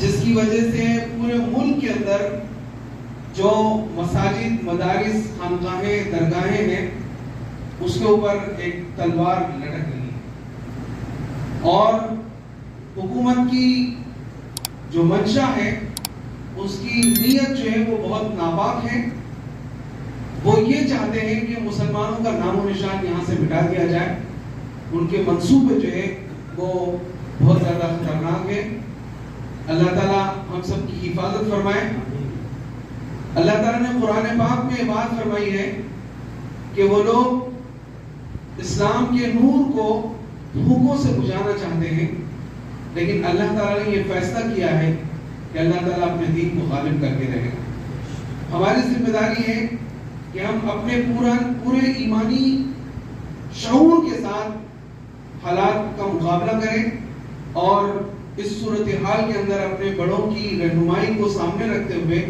جس کی وجہ سے پورے ملک کے اندر جو مساجد، مدارس، خانقاہیں، درگاہیں ہیں اس کے اوپر ایک تلوار لٹک رہی ہے، اور حکومت کی جو منشا ہے اس کی نیت جو ہے وہ بہت ناپاک ہے۔ وہ یہ چاہتے ہیں کہ مسلمانوں کا نام و نشان یہاں سے مٹا دیا جائے۔ ان کے منصوبے جو ہے وہ بہت زیادہ خطرناک ہے۔ اللہ تعالیٰ ہم سب کی حفاظت فرمائے۔ اللہ تعالیٰ نے قرآن پاک میں یہ بات فرمائی ہے کہ وہ لوگ اسلام کے نور کو دھوکوں سے بجھانا چاہتے ہیں، لیکن اللہ تعالیٰ نے یہ فیصلہ کیا ہے کہ اللہ تعالیٰ اپنے دین کو غالب کر کے رہے گا۔ ہماری ذمہ داری ہے کہ ہم اپنے پورے ایمانی شعور کے ساتھ حالات کا مقابلہ کریں، اور اس صورتحال کے اندر اپنے بڑوں کی رہنمائی کو سامنے رکھتے ہوئے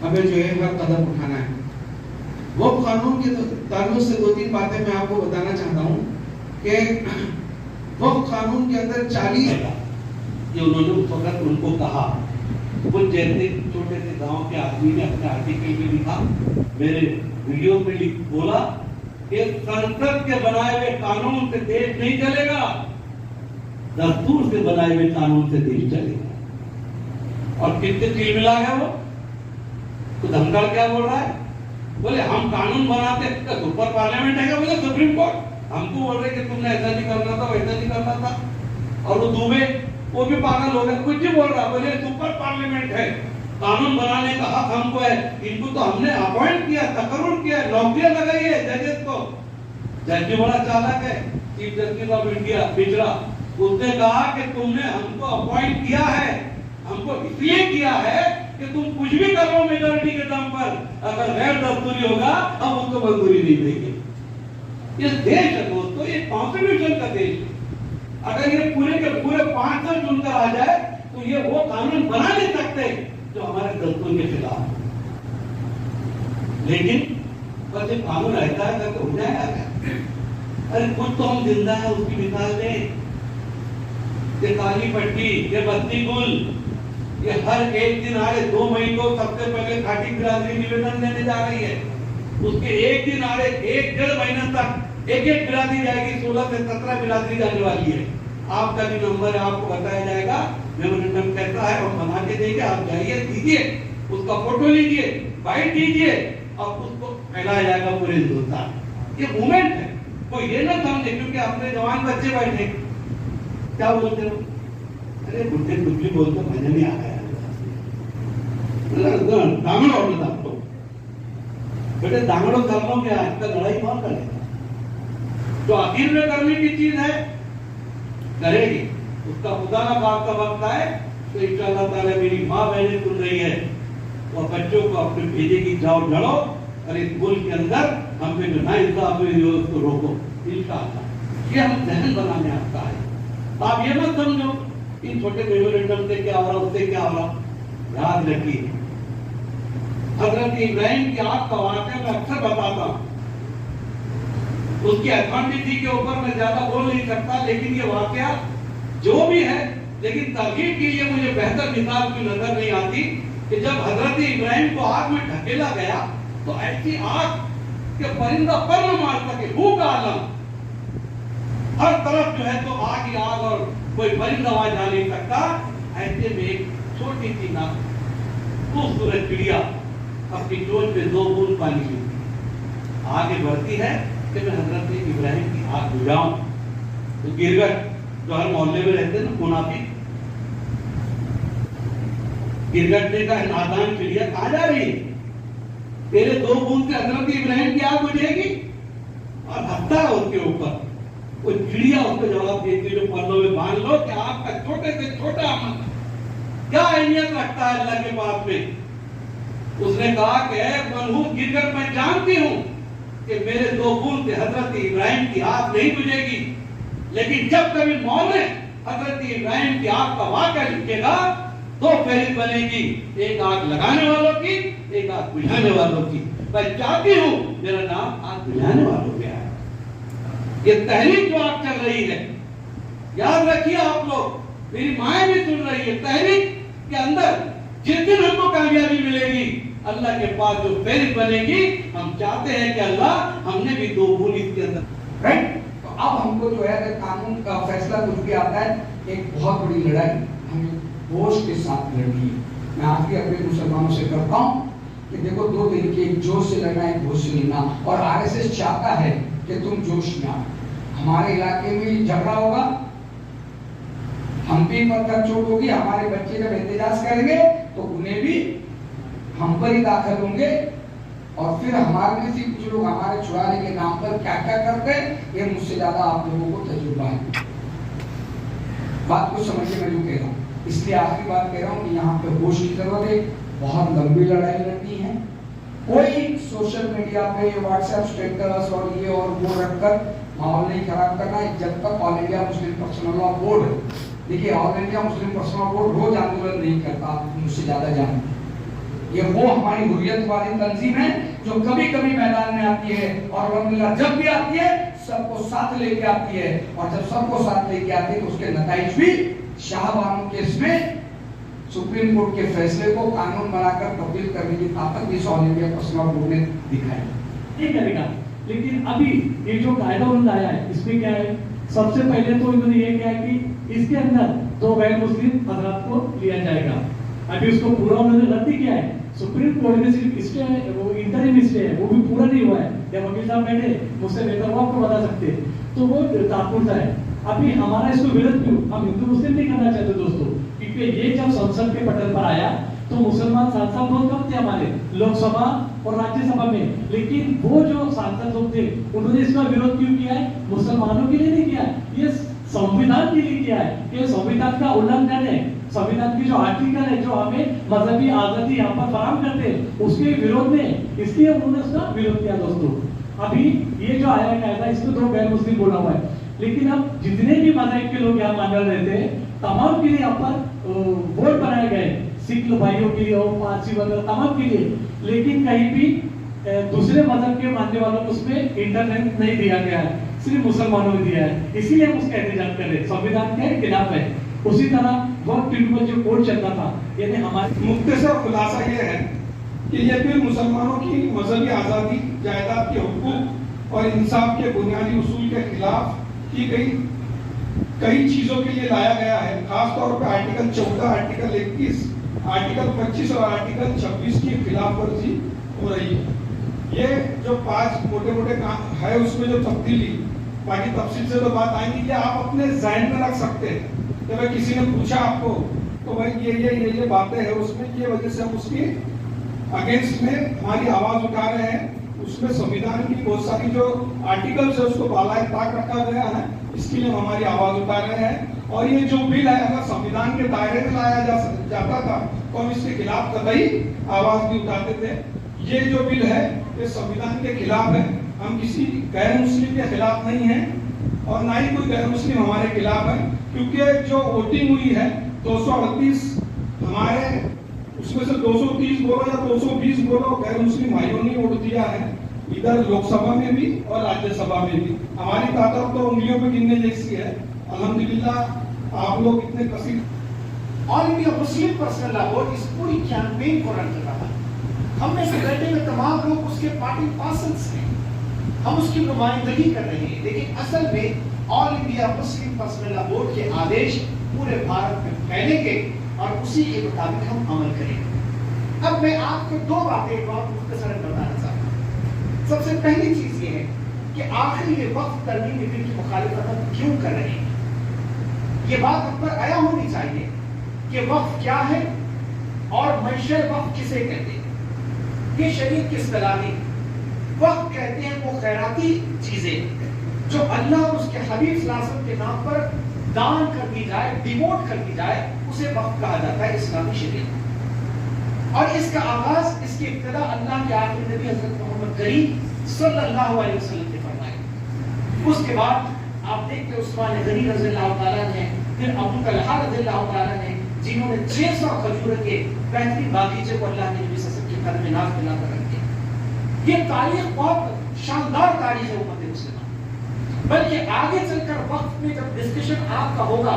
ہمیں جو ہے ہر قدم اٹھانا ہے۔ وقف قانون کے تعلق سے 2-3 باتیں میں آپ کو بتانا چاہتا ہوں کہ وقف قانون کے اندر 40 یہ انہوں نے اس وقت ان کو کہا، وہ جیسے چھوٹے سے گاؤں کے آدمی نے اپنے آرٹیکل میں لکھا، میرے ویڈیو میں بولا کہ سنسد کے بنائے ہوئے قانون سے دیش نہیں چلے گا، دستور سے بنائے ہوئے قانون سے دیش چلے گا۔ اور کتنے چیل ملا ہے وہ تو دھمکڑ کیا بول رہا ہے، بولے ہم قانون بناتے ہیں، سپر پارلیمنٹ ہے کیا، بولے سپریم کورٹ، ہم کو بول رہے کہ تم نے ایسا نہیں کرنا تھا، ویسا نہیں کرنا تھا۔ اور وہ دوبے وہ بھی پاگل ہو گئے، کچھ نہیں بول رہا، بولے سپر پارلیمنٹ ہے، قانون بنانے کا حق ہم کو ہے، ان کو تو ہم نے اپوائنٹ کیا، تقرر کیا، نوکریاں لگائی ہے ججز کو۔ جج بھی بڑا چالاک ہے، چیف جسٹس آف انڈیا بچڑا، اس نے کہا کہ تم نے ہم کو اپوائنٹ کیا ہے، ہم کو اس لیے کیا ہے کہ تم کچھ بھی کرو میجورٹی کے دم پر، اگر غیر دستوری ہوگا ہم اس کو منظوری نہیں دیں گے۔ یہ دیش ہے دوستو، یہ کانسٹیٹیوشن کا دیش ہے۔ اگر یہ پورے کے پورے 500 چن کر آ جائے تو یہ وہ قانون بنا نہیں سکتے جو ہمارے دستور کے خلاف ہے۔ لیکن بس یہ قانون ایسا ہے کہ ہو جائے گا، ارے کچھ تو ہم زندہ ہے، اس کی مثال دیں۔ یہ کالی پٹی، یہ بستی گل، یہ ہر ایک دن آڑے 2 مئی کو سب سے پہلے کھاٹی برادری نویدن دینے جا رہی ہے، اس کے ایک دن آڑے 1-1.5 مہینہ تک ایک برادری جائے گی، 16 سے 17 برادری جانے والی ہے۔ آپ کا بھی نمبر ہے، آپ کو بتایا جائے گا، میمورنڈم کہتا ہے ہم بنا کے دیں گے، آپ جائیے دیجیے، اس کا فوٹو لیجیے، بائٹ دیجیے، اور اس کو پھیلایا جائے گا پورے ہندوستان۔ یہ موومنٹ ہے، کوئی یہ نہ سمجھے کیونکہ اپنے جوان بچے بیٹھے کیا بولتے ہو، ارے بڈھے کچھ بھی بولتے مجھے نہیں آ گیا، دانگڑ اور آپ کو بیٹے دانگڑوں دھرموں کے آج تک لڑائی کون کرے گا؟ جو آخر میں کرنے کی چیز ہے کرے گی، اس کا خدا نہ باپ کا وقت آئے تو انشاءاللہ تعالی میری ماں بہنیں سن رہی ہے، وہ بچوں کو اپنے بھیجے کی جاؤ لڑو، اور اس ملک کے اندر ہم پہ جو ناانصاف ہوئی ہے اس کو روکو انشاءاللہ۔ یہ ہم ذہن بنانے آپ کا ہے، آپ یہ مت سمجھو ان چھوٹے میمورنڈم سے کیا ہو رہا، اس سے کیا ہو رہا۔ یاد رکھیے حضرت ابراہیم کی آگ کا واقعہ میں اکثر بتاتا ہوں، اس کی اتھینٹسٹی کے اوپر میں زیادہ بول نہیں سکتا، لیکن یہ واقعہ جو بھی ہے، لیکن ترغیب کے لیے مجھے بہتر مثال کی نظر نہیں آتی کہ جب حضرت ابراہیم کو آگ میں ڈھکیلا گیا تو ایسی آگ کہ پرندہ پر نہ مار سکے، بھوک کا عالم، ہر طرف جو ہے تو آگ ہی آگ، اور کوئی پرندہ وہاں جا نہیں سکتا۔ ایسے میں ایک چھوٹی سی نا خوبصورت چڑیا اپنی چونچ پہ 2 بوند پانی لیتی، آگے بڑھتی ہے کہ میں حضرت ابراہیم کی آگ بجھاؤں۔ تو گرگٹ جو ہر محلے میں رہتے ہیں نا منافق، گرگٹ نے کہا نادان چڑیا کہاں جا رہی ہے، تیرے 2 بوند سے حضرت ابراہیم کی آگ بجھے گی، اور ہنستا ہے اس کے اوپر۔ وہ چڑیا اس کو جواب دیتی ہے جو پلوں میں باندھ لو کہ آپ کا چھوٹے سے چھوٹا عمل کیا اہمیت رکھتا ہے اللہ کے پاس میں۔ اس نے کہا کہ اے منحوس گرگٹ، میں جانتی ہوں کہ میرے 2 بوند سے حضرت ابراہیم کی آگ نہیں بجھے گی، لیکن جب کبھی مولا حضرت ابراہیم کی آگ کا واقعہ لکھے گا 2 فہرست بنے گی، ایک آگ لگانے والوں کی، ایک آگ بجھانے والوں کی۔ میں چاہتی ہوں میرا نام آگ بجھانے والوں پہ آئے۔ یہ تحریک جو آپ چل رہی ہے، یاد رکھیے آپ لوگ، میری مائیں بھی سن رہی ہے، تحریک کے اندر جس دن ہم کو کامیابی ملے گی اللہ کے پاس جو فیض بنے گی ہم چاہتے ہیں کہ اللہ ہم نے بھی 2 بول اس کے اندر رائٹ. تو اب ہم کو جو ہے قانون کا فیصلہ کچھ بھی آتا ہے ایک بہت بڑی لڑائی ہمیں ہوش کے ساتھ لڑنی ہے. میں آخری اپنے مسلمانوں سے کرتا ہوں کہ دیکھو 2 طریقے، ایک جوش سے لڑنا ایک ہوش سے لڑنا. اور RSS چاہتا ہے کہ تم جوش میں آؤ. ہمارے علاقے میں جھگڑا ہوگا، ہم بھی پتھر چوٹ ہوگی، ہمارے بچے جب احتجاج کریں گے تو انہیں بھی ہم پر ہی داخل ہوں گے. اور پھر ہمارے میں سے کچھ لوگ ہمارے چھڑانے کے نام پر کیا کیا کرتے ہیں یہ مجھ سے زیادہ آپ لوگوں کو تجربہ ہے. بات کو سمجھے میں جو کہہ رہا ہوں. اس لیے آخری بات کہہ رہا ہوں کہ یہاں پہ ہوش کی ضرورت ہے. بہت لمبی لڑائی لڑنی ہے. کوئی سوشل میڈیا پہ واٹس ایپ اسٹیٹس اور یہ اور وہ رکھ کر ماحول نہیں خراب کرنا ہے. جب تک آل انڈیا مسلم پرسنل لا بورڈ، دیکھیے آل انڈیا مسلم پرسنل لا بورڈ روز آندولن نہیں کرتا، مجھ سے زیادہ جانتے ہیں. یہ وہ ہماری حریت والی تنظیم ہے جو کبھی کبھی میدان میں آتی ہے اور الحمدللہ جب بھی آتی ہے سب کو ساتھ لے کے آتی ہے. اور جب سب کو ساتھ لے کے آتی ہے تو اس کے نتائج بھی شاہ بانو کیس میں سپریم کورٹ کے فیصلے کو قانون بنا کر تبدیل کرنے کی طاقت بھی آل انڈیا پرسنل لا بورڈ نے دکھائی. نہیں کرے گا. لیکن ابھی یہ جو قاعدہ انہوں نے لایا ہے اس میں کیا ہے، سب سے پہلے تو انہوں نے یہ کہا کہ اس کے اندر 2 غیر مسلم حضرات کو لیا جائے گا. ابھی اس کو پورا انہوں نے رد کیا ہے. سپریم کورٹ میں صرف اسٹے ہے، وہ انٹرم اسٹے ہے، وہ بھی پورا نہیں ہوا ہے. یا وکیل صاحب بیٹھے مجھ سے بہتر وہ آپ کو بتا سکتے ہیں. تو وہ تعاقب ہے. ابھی ہمارا اس کو ورد کیوں ہم ہندو مسلم نہیں کرنا چاہتے دوستوں، کیونکہ یہ جب سنسد کے پٹل پر آیا تو مسلمان سانسد بہت کم تھے ہمارے لوک سبھا اور راجیہ سبھا میں. لیکن وہ جو سانسد لوگ تھے انہوں نے اس کا ورود کیوں کیا ہے؟ مسلمانوں کے لیے نہیں کیا ہے، یہ سنویدھان کے لیے کیا ہے. یہ سنویدھان کا النگھن ہے. سنویدھان کی جو آرٹیکل ہے جو ہمیں مذہبی آزادی یہاں پر فراہم کرتے ہیں اس کے ورود میں، اس لیے انہوں نے اس کا ورود کیا دوستوں. ابھی یہ جو آیا قاعدہ اس میں 2 غیر مسلم بولا ہوا ہے. لیکن اب جتنے بھی مذاہب کے لوگ یہاں مان رہتے ہیں تمام کے لیے یہاں پر ووٹ بنائے گئے، سکھ بھائیوں کے لیے ہو، پارسی وغیرہ تمام کے لیے. لیکن کہیں بھی دوسرے مذہب کے ماننے والوں کو اس میں انٹرنیٹ نہیں دیا گیا ہے، صرف مسلمانوں نے دیا ہے. اسی لیے ہم اس کا احتجاج کر رہے ہیں، سنویدھان کے خلاف ہے. اسی طرح وقت ٹیبل جو کوڈ چلتا تھا، یعنی ہمارے مختصر خلاصہ یہ ہے کہ یہ بل مسلمانوں کی مذہبی آزادی، جائیداد کے حقوق اور انصاف کے بنیادی اصول کے خلاف کی گئی کئی چیزوں کے لیے لایا گیا ہے. خاص طور پر آرٹیکل 14، آرٹیکل 21، آرٹیکل 25 اور آرٹیکل 26 کی خلاف ورزی ہو رہی ہے. یہ جو 5 موٹے موٹے کام ہے اس میں جو تبدیلی، باقی تفصیل سے تو بات آئیں گی، کہ آپ اپنے ذہن میں رکھ سکتے ہیں کہ بھائی کسی نے پوچھا آپ کو تو بھائی یہ باتیں ہیں اس میں، یہ وجہ سے ہم اس کی اگینسٹ میں ہماری آواز اٹھا رہے ہیں. اس میں سنویدھان کی بہت ساری جو آرٹیکلز ہے اس کو بالائے طاق رکھا گیا ہے، اس کے لیے ہم ہماری آواز اٹھا رہے ہیں. اور یہ جو بل ہے اگر سنویدھان کے دائرے میں لایا جاتا تھا تو ہم اس کے خلاف قطعی آواز بھی اٹھاتے تھے. یہ جو بل ہے یہ سنویدھان کے خلاف ہے. ہم کسی غیر مسلم کے خلاف نہیں ہیں اور نہ ہی کوئی غیر مسلم ہمارے خلاف ہے، کیونکہ جو ووٹنگ ہوئی ہے 238 ہمارے اس میں سے 230 بولو یا 220 بولو غیر مسلم بھائیوں نے ووٹ دیا ہے، ادھر لوک سبھا میں بھی اور راجیہ سبھا میں بھی. ہماری تعداد تو انگلیوں پہ گننے جیسی ہے. الحمدللہ آپ لوگ اتنے کثیر. آل انڈیا مسلم پرسنل لا بورڈ اس پوری کیمپین کو رن کر رہا ہے. ہم میں سے بیٹھے ہوئے تمام لوگ اس کے پارٹی پارسنس ہیں، ہم اس کی نمائندگی کر رہے ہیں. لیکن اصل میں آل انڈیا مسلم پرسنل لا بورڈ کے آدیش پورے بھارت میں پھیلیں گے اور اسی کے مطابق ہم عمل کریں گے. اب میں آپ کو 2 باتیں بہت مختصراً بتانا چاہتا ہوں. سب سے پہلی چیز یہ ہے کہ آخر یہ وقف ترمیمی بل کی مخالفت ہم کیوں کر رہے ہیں. یہ بات ہم پر آیا ہونی چاہیے کہ وقف کیا ہے اور منشأ وقف کسے کہتے ہیں. یہ شریعت کی اصطلاح ہے. وقف کہتے ہیں وہ خیراتی چیزیں جو اللہ اور اس کے حبیب صلی اللہ علیہ وسلم کے نام پر دان کر دی جائے، ڈیووٹ کر دی جائے، اسے وقف کہا جاتا ہے اسلامی شریعت. اور اس کا آغاز، اس کی ابتدا اللہ کے آخری نبی حضرت محمد کریم صلی اللہ علیہ وسلم نے فرمائی. اس کے بعد آپ دیکھتے عثمان غنی رضی اللہ تعالیٰ نے، پھر ابو طلحہ رضی اللہ تعالیٰ نے، جنہوں نے 600 کھجور کے بہترین باغیچے کو اللہ کے نبی صلی اللہ علیہ وسلم کے قدم ناز بنا کر رکھے. یہ تاریخ بہت شاندار تاریخ ہے امت مسلمہ. بلکہ آگے چل کر وقت میں جب ڈسکشن آپ کا ہوگا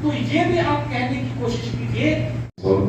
تو یہ بھی آپ کہنے کی کوشش کیجیے